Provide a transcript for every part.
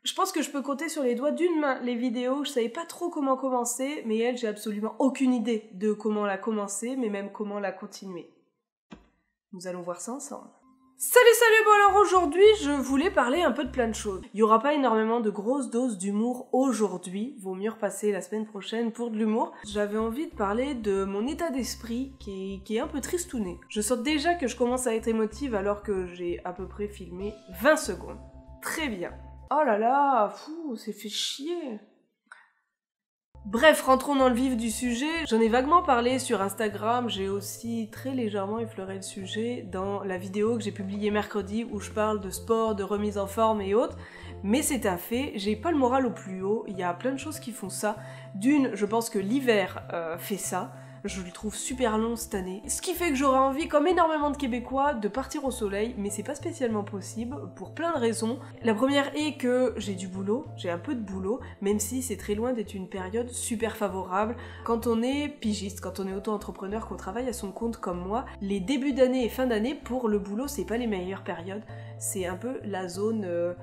Je pense que je peux compter sur les doigts d'une main les vidéos, je savais pas trop comment commencer, mais elle, j'ai absolument aucune idée de comment la commencer, mais même comment la continuer. Nous allons voir ça ensemble. Salut, bon alors aujourd'hui, je voulais parler un peu de plein de choses. Il y aura pas énormément de grosses doses d'humour aujourd'hui, vaut mieux repasser la semaine prochaine pour de l'humour. J'avais envie de parler de mon état d'esprit qui est un peu tristouné. Je sens déjà que je commence à être émotive alors que j'ai à peu près filmé 20 secondes. Très bien. Oh là là, fou, c'est fait chier. Bref, rentrons dans le vif du sujet. J'en ai vaguement parlé sur Instagram, j'ai aussi très légèrement effleuré le sujet dans la vidéo que j'ai publiée mercredi où je parle de sport, de remise en forme et autres. Mais c'est un fait, j'ai pas le moral au plus haut, il y a plein de choses qui font ça. D'une, je pense que l'hiver fait ça. Je le trouve super long cette année. Ce qui fait que j'aurais envie, comme énormément de Québécois, de partir au soleil, mais c'est pas spécialement possible, pour plein de raisons. La première est que j'ai du boulot, j'ai un peu de boulot, même si c'est très loin d'être une période super favorable. Quand on est pigiste, quand on est auto-entrepreneur, qu'on travaille à son compte comme moi, les débuts d'année et fin d'année, pour le boulot, c'est pas les meilleures périodes. C'est un peu la zone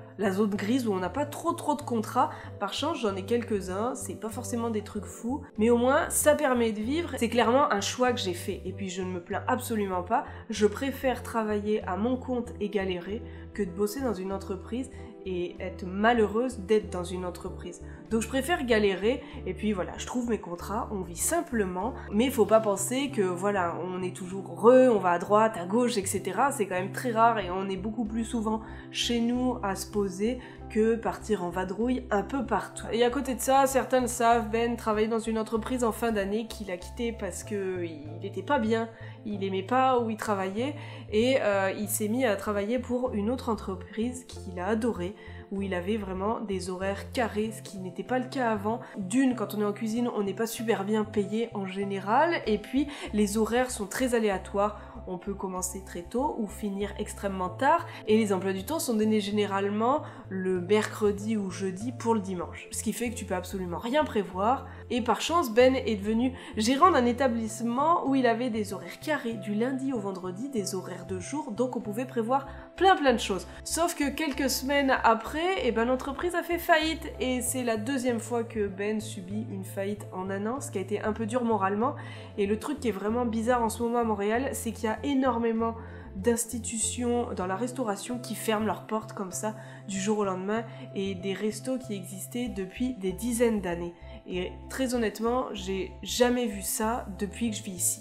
grise où on n'a pas trop de contrats. Par chance, j'en ai quelques-uns, c'est pas forcément des trucs fous, mais au moins, ça permet de vivre. C'est clairement un choix que j'ai fait, et puis je ne me plains absolument pas. Je préfère travailler à mon compte et galérer que de bosser dans une entreprise et être malheureuse d'être dans une entreprise. Donc je préfère galérer, et puis voilà, je trouve mes contrats, on vit simplement, mais il faut pas penser que voilà, on est toujours heureux, on va à droite, à gauche, etc. C'est quand même très rare, et on est beaucoup plus souvent chez nous à se poser que partir en vadrouille un peu partout. Et à côté de ça, certains le savent, Ben travaillait dans une entreprise en fin d'année qu'il a quitté parce que il était pas bien, il aimait pas où il travaillait, et il s'est mis à travailler pour une autre entreprise qu'il a adorée, où il avait vraiment des horaires carrés, ce qui n'était pas le cas avant. D'une, quand on est en cuisine, on n'est pas super bien payé en général, et puis les horaires sont très aléatoires. On peut commencer très tôt ou finir extrêmement tard, et les emplois du temps sont donnés généralement le mercredi ou jeudi pour le dimanche. Ce qui fait que tu peux absolument rien prévoir, et par chance, Ben est devenu gérant d'un établissement où il avait des horaires carrés, du lundi au vendredi, des horaires de jour, donc on pouvait prévoir plein de choses. Sauf que quelques semaines après, l'entreprise a fait faillite, et c'est la deuxième fois que Ben subit une faillite en un an, ce qui a été un peu dur moralement. Et le truc qui est vraiment bizarre en ce moment à Montréal, c'est qu'il y a énormément d'institutions dans la restauration qui ferment leurs portes comme ça du jour au lendemain, et des restos qui existaient depuis des dizaines d'années. Et très honnêtement, j'ai jamais vu ça depuis que je vis ici.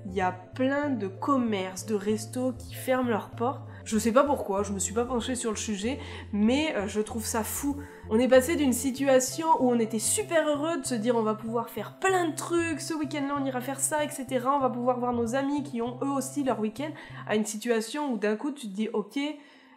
Il y a plein de commerces, de restos qui ferment leurs portes. Je sais pas pourquoi, je me suis pas penchée sur le sujet, mais je trouve ça fou. On est passé d'une situation où on était super heureux de se dire on va pouvoir faire plein de trucs, ce week-end-là on ira faire ça, etc. On va pouvoir voir nos amis qui ont eux aussi leur week-end, à une situation où d'un coup tu te dis ok,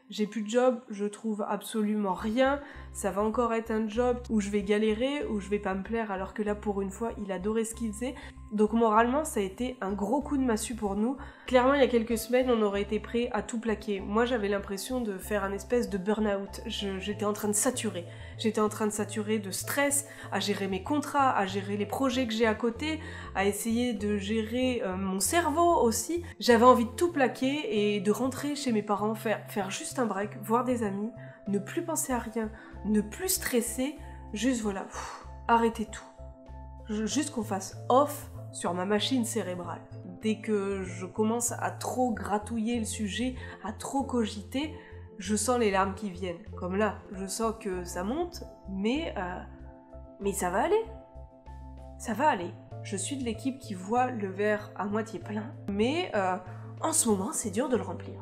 j'ai plus de job, je trouve absolument rien, ça va encore être un job où je vais galérer, où je vais pas me plaire, alors que là pour une fois il adorait ce qu'il faisait. Donc moralement ça a été un gros coup de massue pour nous. Clairement il y a quelques semaines on aurait été prêt à tout plaquer. Moi j'avais l'impression de faire un espèce de burn-out, j'étais en train de saturer. J'étais en train de saturer de stress, à gérer mes contrats, à gérer les projets que j'ai à côté, à essayer de gérer mon cerveau aussi. J'avais envie de tout plaquer et de rentrer chez mes parents, faire juste un break, voir des amis, ne plus penser à rien, ne plus stresser, juste voilà, arrêter tout. Juste qu'on fasse off sur ma machine cérébrale. Dès que je commence à trop gratouiller le sujet, à trop cogiter, je sens les larmes qui viennent. Comme là, je sens que ça monte, mais ça va aller. Ça va aller. Je suis de l'équipe qui voit le verre à moitié plein, mais en ce moment, c'est dur de le remplir.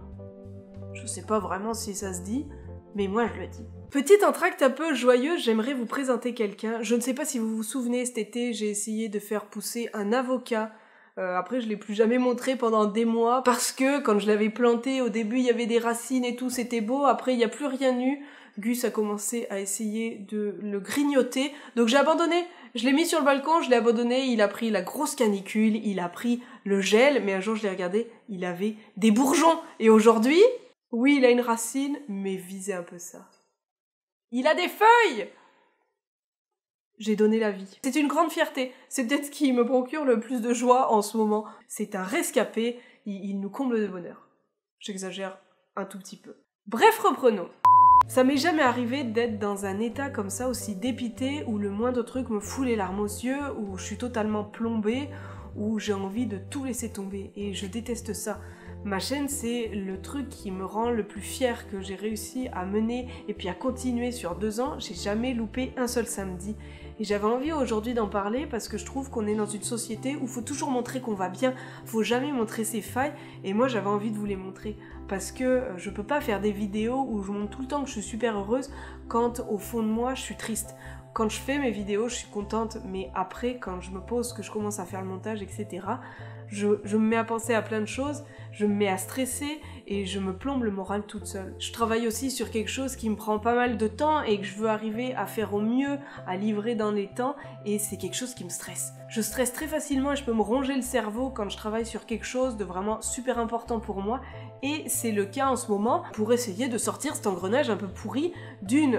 Je sais pas vraiment si ça se dit, mais moi je le dis. Petit entracte un peu joyeux, j'aimerais vous présenter quelqu'un. Je ne sais pas si vous vous souvenez, cet été, j'ai essayé de faire pousser un avocat. Après, je l'ai plus jamais montré pendant des mois, parce que quand je l'avais planté, au début, il y avait des racines et tout, c'était beau. Après, il n'y a plus rien eu. Gus a commencé à essayer de le grignoter. Donc j'ai abandonné. Je l'ai mis sur le balcon, je l'ai abandonné. Il a pris la grosse canicule, il a pris le gel. Mais un jour, je l'ai regardé, il avait des bourgeons. Et aujourd'hui, oui, il a une racine, mais visez un peu ça. Il a des feuilles! J'ai donné la vie. C'est une grande fierté. C'est peut-être ce qui me procure le plus de joie en ce moment. C'est un rescapé. Il nous comble de bonheur. J'exagère un tout petit peu. Bref, reprenons. Ça m'est jamais arrivé d'être dans un état comme ça, aussi dépité, où le moindre truc me fout les larmes aux yeux, où je suis totalement plombée, où j'ai envie de tout laisser tomber. Et je déteste ça. Ma chaîne, c'est le truc qui me rend le plus fière que j'ai réussi à mener et puis à continuer sur 2 ans. J'ai jamais loupé un seul samedi. Et j'avais envie aujourd'hui d'en parler parce que je trouve qu'on est dans une société où il faut toujours montrer qu'on va bien, faut jamais montrer ses failles, et moi j'avais envie de vous les montrer. Parce que je peux pas faire des vidéos où je montre tout le temps que je suis super heureuse quand au fond de moi je suis triste. Quand je fais mes vidéos, je suis contente, mais après, quand je me pose, que je commence à faire le montage, etc., je me mets à penser à plein de choses, je me mets à stresser et je me plombe le moral toute seule. Je travaille aussi sur quelque chose qui me prend pas mal de temps et que je veux arriver à faire au mieux, à livrer dans les temps, et c'est quelque chose qui me stresse. Je stresse très facilement et je peux me ronger le cerveau quand je travaille sur quelque chose de vraiment super important pour moi, et c'est le cas en ce moment pour essayer de sortir cet engrenage un peu pourri.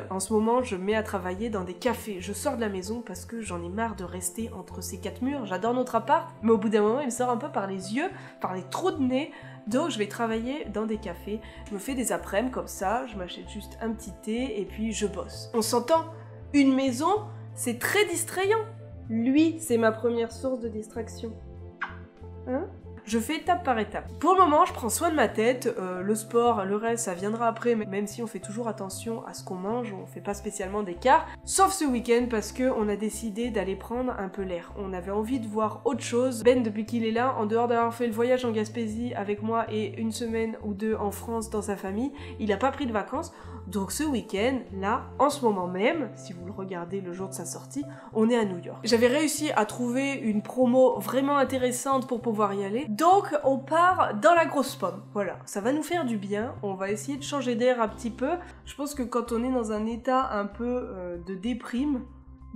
En ce moment, je me mets à travailler dans des cafés. Je sors de la maison parce que j'en ai marre de rester entre ces 4 murs. J'adore notre appart, mais au bout d'un moment, il me sort un peu par les yeux, par les trous de nez. Donc je vais travailler dans des cafés, je me fais des après-midi comme ça, je m'achète juste un petit thé et puis je bosse. On s'entend, une maison, c'est très distrayant. Lui, c'est ma première source de distraction. Hein ? Je fais étape par étape. Pour le moment, je prends soin de ma tête, le sport, le reste, ça viendra après, même si on fait toujours attention à ce qu'on mange, on fait pas spécialement d'écart, sauf ce week-end parce qu'on a décidé d'aller prendre un peu l'air. On avait envie de voir autre chose. Ben, depuis qu'il est là, en dehors d'avoir fait le voyage en Gaspésie avec moi et 1 semaine ou 2 en France dans sa famille, il a pas pris de vacances, donc ce week-end, là, en ce moment même, si vous le regardez le jour de sa sortie, on est à New York. J'avais réussi à trouver une promo vraiment intéressante pour pouvoir y aller, donc on part dans la grosse pomme. Voilà, ça va nous faire du bien, on va essayer de changer d'air un petit peu. Je pense que quand on est dans un état un peu de déprime,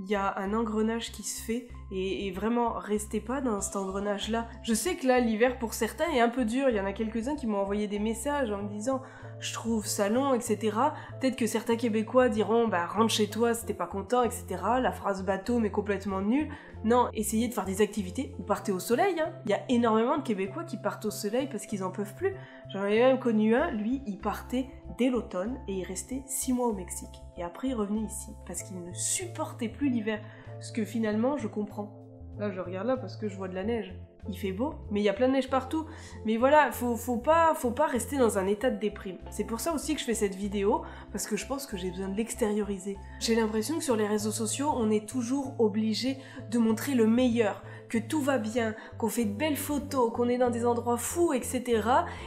il y a un engrenage qui se fait, et vraiment, restez pas dans cet engrenage-là. Je sais que là, l'hiver pour certains est un peu dur, il y en a quelques-uns qui m'ont envoyé des messages en me disant « je trouve ça long, etc. » Peut-être que certains Québécois diront « bah rentre chez toi si t'es pas content, etc. » La phrase bateau mais complètement nulle. Non, essayez de faire des activités ou partez au soleil, hein. Il y a énormément de Québécois qui partent au soleil parce qu'ils en peuvent plus. J'en ai même connu un, lui, il partait dès l'automne et il restait 6 mois au Mexique. Et après, il revenait ici parce qu'il ne supportait plus l'hiver. Ce que finalement, je comprends. Là, je regarde là parce que je vois de la neige. Il fait beau, mais il y a plein de neige partout. Mais voilà, faut pas rester dans un état de déprime. C'est pour ça aussi que je fais cette vidéo, parce que je pense que j'ai besoin de l'extérioriser. J'ai l'impression que sur les réseaux sociaux, on est toujours obligé de montrer le meilleur, que tout va bien, qu'on fait de belles photos, qu'on est dans des endroits fous, etc.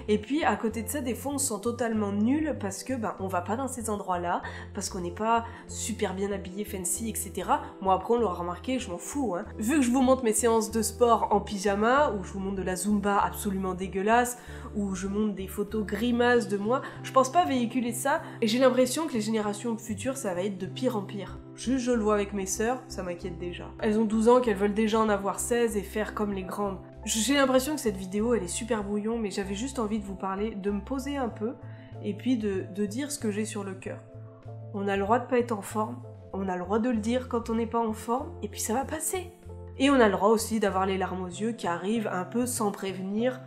Et puis, à côté de ça, des fois, on se sent totalement nul parce que, on va pas dans ces endroits-là, parce qu'on n'est pas super bien habillé, fancy, etc. Moi, après, on l'aura remarqué, je m'en fous, hein. Vu que je vous montre mes séances de sport en pyjama, où je vous montre de la Zumba absolument dégueulasse, où je montre des photos grimaces de moi, je pense pas véhiculer ça, et j'ai l'impression que les générations futures, ça va être de pire en pire. Juste, je le vois avec mes sœurs, ça m'inquiète déjà. Elles ont 12 ans, qu'elles veulent déjà en avoir 16 et faire comme les grandes. J'ai l'impression que cette vidéo, elle est super brouillon, mais j'avais juste envie de vous parler, de me poser un peu, et puis de dire ce que j'ai sur le cœur. On a le droit de pas être en forme, on a le droit de le dire quand on n'est pas en forme, et puis ça va passer. Et on a le droit aussi d'avoir les larmes aux yeux qui arrivent un peu sans prévenir,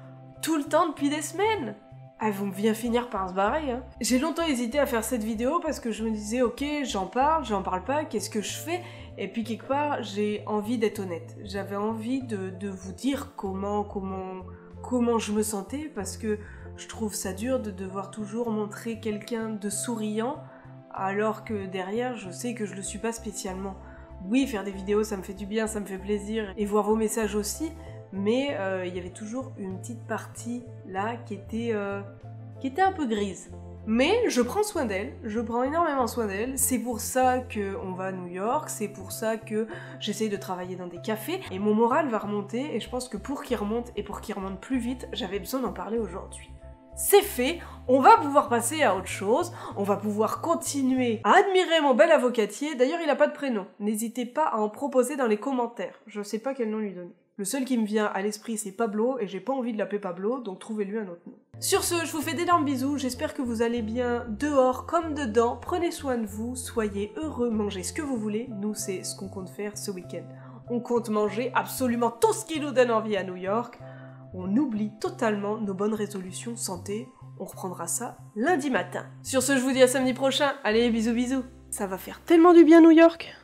tout le temps depuis des semaines. Elles vont bien finir par se barrer, hein. J'ai longtemps hésité à faire cette vidéo parce que je me disais, ok, j'en parle pas, qu'est-ce que je fais? Et puis quelque part, j'ai envie d'être honnête. J'avais envie de vous dire comment je me sentais, parce que je trouve ça dur de devoir toujours montrer quelqu'un de souriant, alors que derrière, je sais que je le suis pas spécialement. Oui, faire des vidéos, ça me fait du bien, ça me fait plaisir, et voir vos messages aussi, mais il y avait toujours une petite partie là qui était un peu grise. Mais je prends soin d'elle, je prends énormément soin d'elle, c'est pour ça qu'on va à New York, c'est pour ça que j'essaye de travailler dans des cafés, et mon moral va remonter, et je pense que pour qu'il remonte, et pour qu'il remonte plus vite, j'avais besoin d'en parler aujourd'hui. C'est fait, on va pouvoir passer à autre chose, on va pouvoir continuer à admirer mon bel avocatier. D'ailleurs, il a pas de prénom, n'hésitez pas à en proposer dans les commentaires, je sais pas quel nom lui donner. Le seul qui me vient à l'esprit, c'est Pablo, et j'ai pas envie de l'appeler Pablo, donc trouvez-lui un autre nom. Sur ce, je vous fais d'énormes bisous, j'espère que vous allez bien dehors comme dedans, prenez soin de vous, soyez heureux, mangez ce que vous voulez, nous c'est ce qu'on compte faire ce week-end. On compte manger absolument tout ce qui nous donne envie à New York. On oublie totalement nos bonnes résolutions santé, On reprendra ça lundi matin. Sur ce, je vous dis à samedi prochain. Allez, bisous bisous. Ça va faire tellement du bien New York.